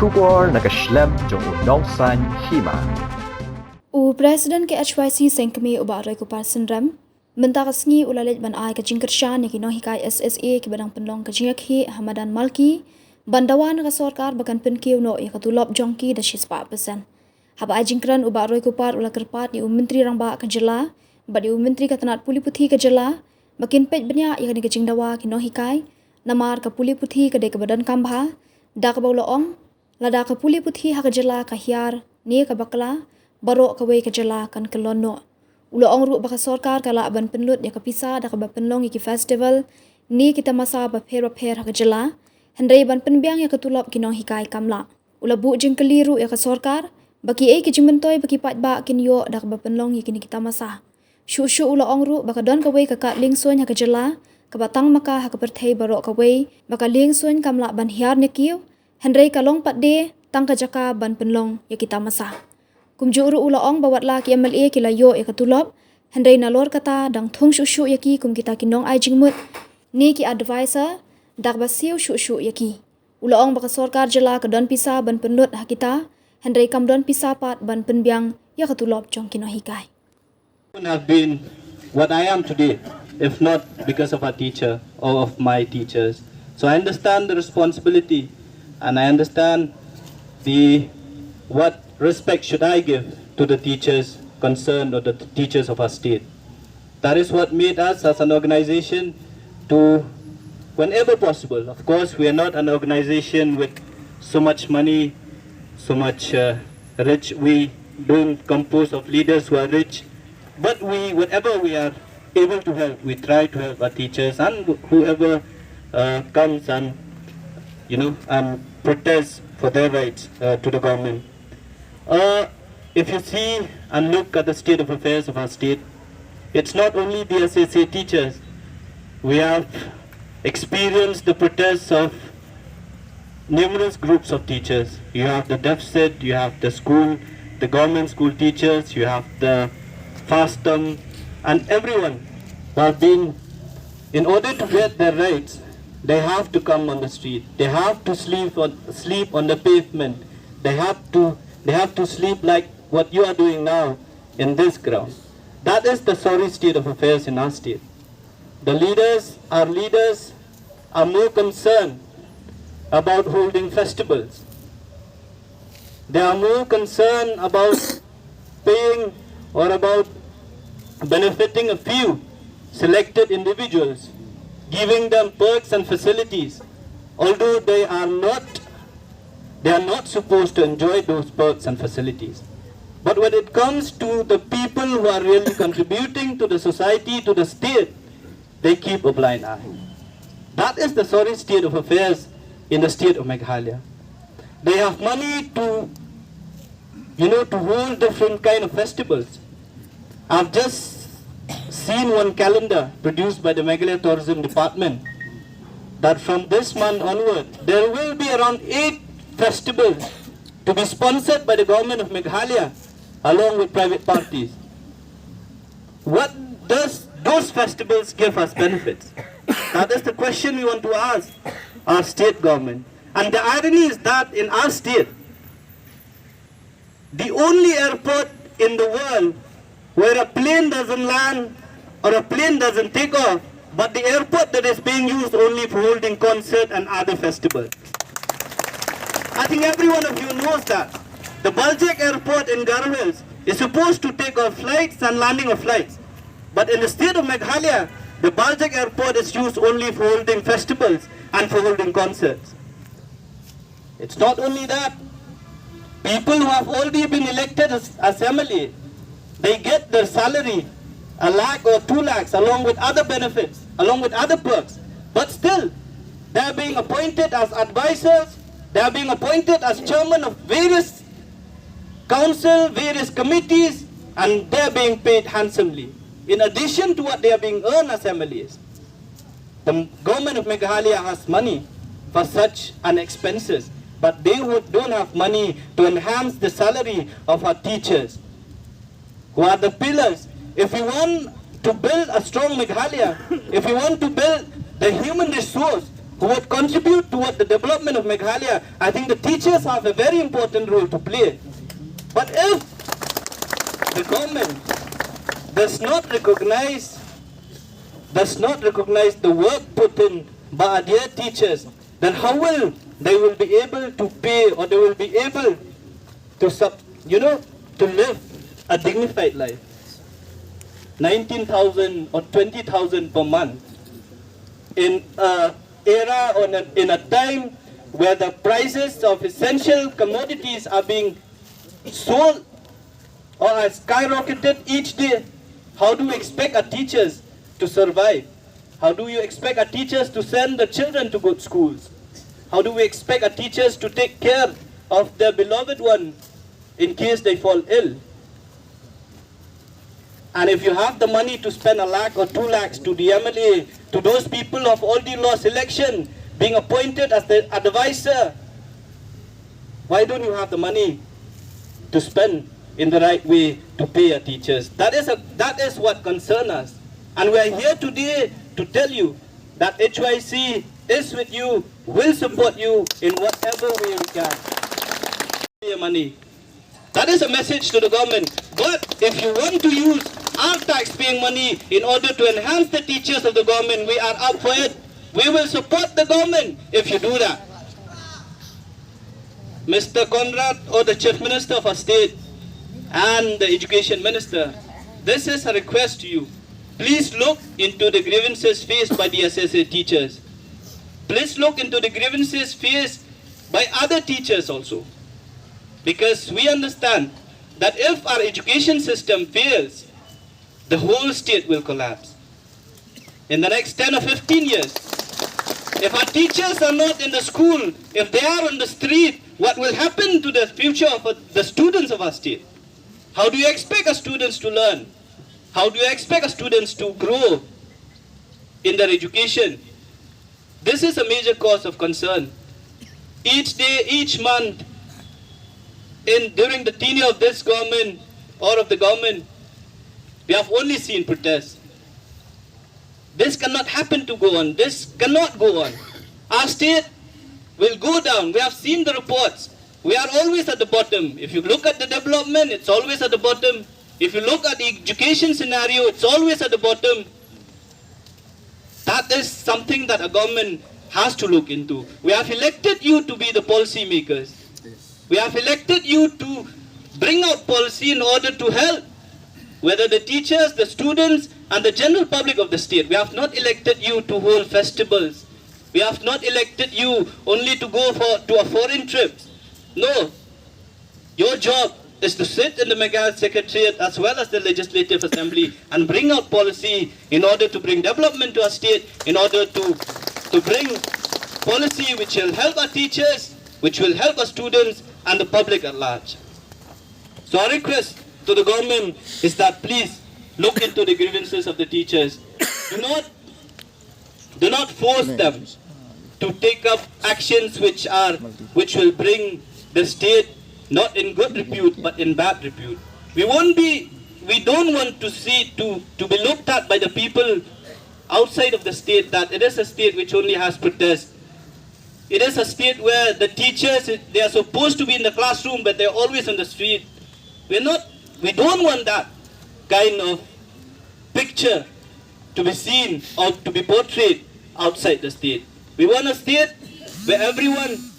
Roykupar nakaslem jong unongsan Hima. President ke HYC sengkemi uba Roykupar sendram mentakasngi ulalit ban ai ka jingkershan ki Nonghikai SSA ki badang penlong ka jingakhi Hamadan Malki bandawan ka Sorkar bakan penkiu no ya ka Tulop jongki da 4%. Haba ai jingkran uba Roykupar ula kerpat di menteri rangba ka jela badi menteri ka tanat puli puthi ka jela makin pej benya ya ka jingdawa ki Nonghikai namar ka puli puthi ka de ka badan kambha da ka bauloong lada ka puli puthi ha ka jela ka hiar ni ka bakla barok ka wei ka jela kan kelono ulo ong ru baka Sorkar kala ban Pynlut ya kapisa da ka ba penlong iki festival ni kita masa ba pher ha ka jela hendai ban Pynbiang ya ka Tulop ki Nonghikai kamla ula bu jing keliru ya ka Sorkar baki ei ki jimentoi baki pat ba kin yo da ka ba penlong iki ni kita masa shu ulo ong ru baka don ka wei ka kat ling suan ha ka jela ka batang maka ha ka perthei barok ka wei baka ling suan kamla ban hiar ne kiu hendai kalong pat de tang ka jaka ban Pynlong ya kita masa kumjuru ulo ong bawat la ki MLA ki layo ya ka Tulop hendai nalor kata dang thung shu ya ki kum kita kinong ai jingmut ni ki advisor dak basiu shu ya ki ulo ong baka Sorkar jela ka don pisa ban Pynlut ha kita hendai kam don pisa pat ban Pynbiang ya ka Tulop jong ki Nonghikai. Have been what I am today, if not because of our teacher or of my teachers. So I understand the responsibility and I understand what respect should I give to the teachers concerned or the teachers of our state. That is what made us as an organization to, whenever possible, of course we are not an organization with so much money, so much rich, we don't compose of leaders who are rich, but whatever we are able to help, we try to help our teachers and whoever comes and protest for their rights to the government. If you see and look at the state of affairs of our state, it's not only the SSA teachers. We have experienced the protests of numerous groups of teachers. You have the deficit, you have the government school teachers, you have the FASTM, and everyone who have been, in order to get their rights, they have to come on the street. They have to sleep on the pavement. They have to sleep like what you are doing now in this ground. That is the sorry state of affairs in our state. Our leaders are more concerned about holding festivals. They are more concerned about paying or about benefiting a few selected individuals, giving them perks and facilities, although they are not supposed to enjoy those perks and facilities. But when it comes to the people who are really contributing to the society, to the state, they keep a blind eye. That is the sorry state of affairs in the state of Meghalaya. They have money to hold different kind of festivals. I've just seen one calendar produced by the Meghalaya Tourism Department that from this month onward, there will be around 8 festivals to be sponsored by the government of Meghalaya along with private parties. What does those festivals give us benefits? That is the question we want to ask our state government. And the irony is that in our state, the only airport in the world where a plane doesn't land or a plane doesn't take off, but the airport that is being used only for holding concert and other festivals. I think every one of you knows that. The Baljak airport in Garo Hills is supposed to take off flights and landing of flights. But in the state of Meghalaya, the Baljak airport is used only for holding festivals and for holding concerts. It's not only that. People who have already been elected as MLA, they get their salary, 1 lakh or 2 lakhs, along with other benefits, along with other perks. But still, they are being appointed as advisors, they are being appointed as chairman of various council, various committees, and they are being paid handsomely. In addition to what they are being earned as MLAs, the government of Meghalaya has money for such an expenses, but they don't have money to enhance the salary of our teachers, who are the pillars. If we want to build a strong Meghalaya, if we want to build the human resource who would contribute toward the development of Meghalaya, I think the teachers have a very important role to play. But if the government does not recognize the work put in by their teachers, then how will they will be able to pay, or they will be able to live a dignified life? 19,000 or 20,000 per month in a era or in a time where the prices of essential commodities are being sold or are skyrocketed each day. How do we expect our teachers to survive? How do you expect our teachers to send the children to good schools? How do we expect our teachers to take care of their beloved one in case they fall ill? And if you have the money to spend 1 lakh or 2 lakhs to the MLA, to those people who have already lost election, being appointed as the advisor, why don't you have the money to spend in the right way to pay our teachers? That is what concerns us. And we are here today to tell you that HYC is with you, will support you in whatever way we can. Pay your money. That is a message to the government. But if you want to use our tax-paying money in order to enhance the teachers of the government, we are up for it. We will support the government if you do that. Mr. Conrad, or the Chief Minister of our state, and the Education Minister, this is a request to you. Please look into the grievances faced by the SSA teachers. Please look into the grievances faced by other teachers also. Because we understand that if our education system fails, the whole state will collapse. In the next 10 or 15 years, if our teachers are not in the school, if they are on the street, what will happen to the future of the students of our state? How do you expect our students to learn? How do you expect our students to grow in their education? This is a major cause of concern. Each day, each month, during the tenure of this government or of the government, we have only seen protests. This cannot happen to go on. This cannot go on. Our state will go down. We have seen the reports. We are always at the bottom. If you look at the development, it's always at the bottom. If you look at the education scenario, it's always at the bottom. That is something that a government has to look into. We have elected you to be the policy makers. We have elected you to bring out policy in order to help, whether the teachers, the students, and the general public of the state. We have not elected you to hold festivals. We have not elected you only to go to a foreign trip. No. Your job is to sit in the Mega Secretariat as well as the Legislative Assembly and bring out policy in order to bring development to our state, in order to bring policy which will help our teachers, which will help our students and the public at large. So our request to the government is that please look into the grievances of the teachers. Do not force them to take up actions which will bring the state not in good repute but in bad repute. We don't want to be looked at by the people outside of the state that it is a state which only has protests. It is a state where the teachers, they are supposed to be in the classroom but they are always on the street. We don't want that kind of picture to be seen or to be portrayed outside the state. We want a state where everyone